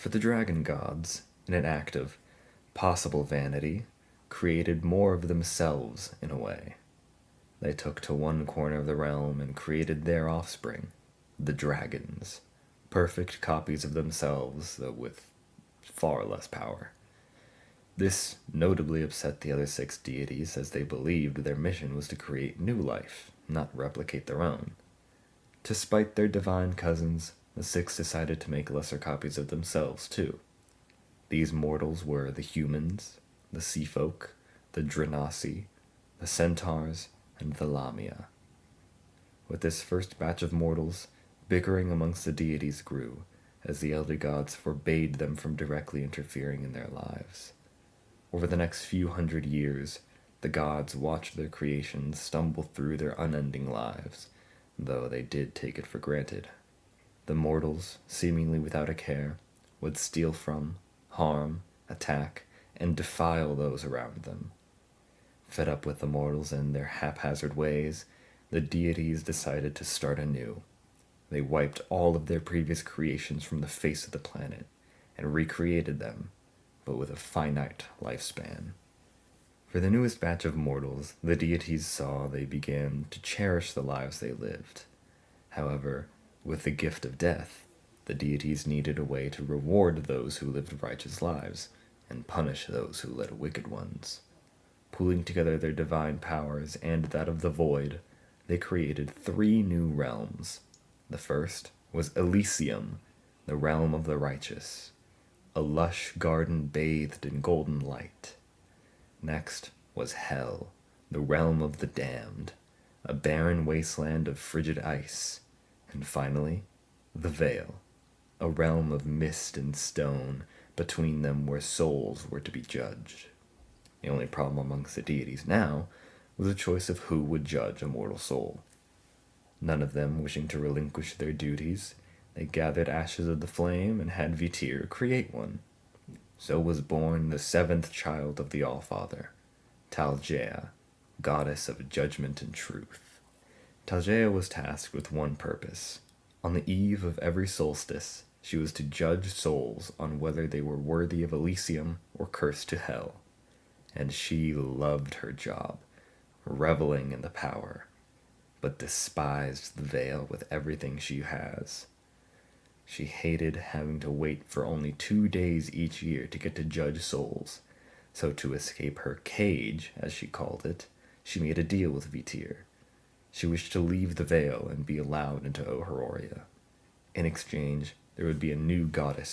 For the dragon gods, in an act of possible vanity, created more of themselves in a way. They took to one corner of the realm and created their offspring, the dragons, perfect copies of themselves, though with far less power. This notably upset the other six deities, as they believed their mission was to create new life, not replicate their own. To spite their divine cousins, the six decided to make lesser copies of themselves, too. These mortals were the humans, the sea folk, the Dranasi, the centaurs, and the Lamia. With this first batch of mortals, bickering amongst the deities grew, as the elder gods forbade them from directly interfering in their lives. Over the next few hundred years, the gods watched their creations stumble through their unending lives, though they did take it for granted. The mortals, seemingly without a care, would steal from, harm, attack, and defile those around them. Fed up with the mortals and their haphazard ways, the deities decided to start anew. They wiped all of their previous creations from the face of the planet and recreated them, but with a finite lifespan. For the newest batch of mortals, the deities saw they began to cherish the lives they lived. However, with the gift of death, the deities needed a way to reward those who lived righteous lives and punish those who led wicked ones. Pooling together their divine powers and that of the void, they created 3 new realms. The first was Elysium, the realm of the righteous, a lush garden bathed in golden light. Next was Hell, the realm of the damned, a barren wasteland of frigid ice. And finally, the Vale, a realm of mist and stone, between them where souls were to be judged. The only problem amongst the deities now was the choice of who would judge a mortal soul. None of them wishing to relinquish their duties, they gathered ashes of the flame and had Vitir create one. So was born the 7th child of the Allfather, Talgea, goddess of judgment and truth. Talgea was tasked with one purpose. On the eve of every solstice, she was to judge souls on whether they were worthy of Elysium or cursed to hell. And she loved her job, reveling in the power, but despised the Veil with everything she has. She hated having to wait for only 2 days each year to get to judge souls, so to escape her cage, as she called it, she made a deal with Vitir. She wished to leave the Veil and be allowed into Ohororia. In exchange, there would be a new goddess in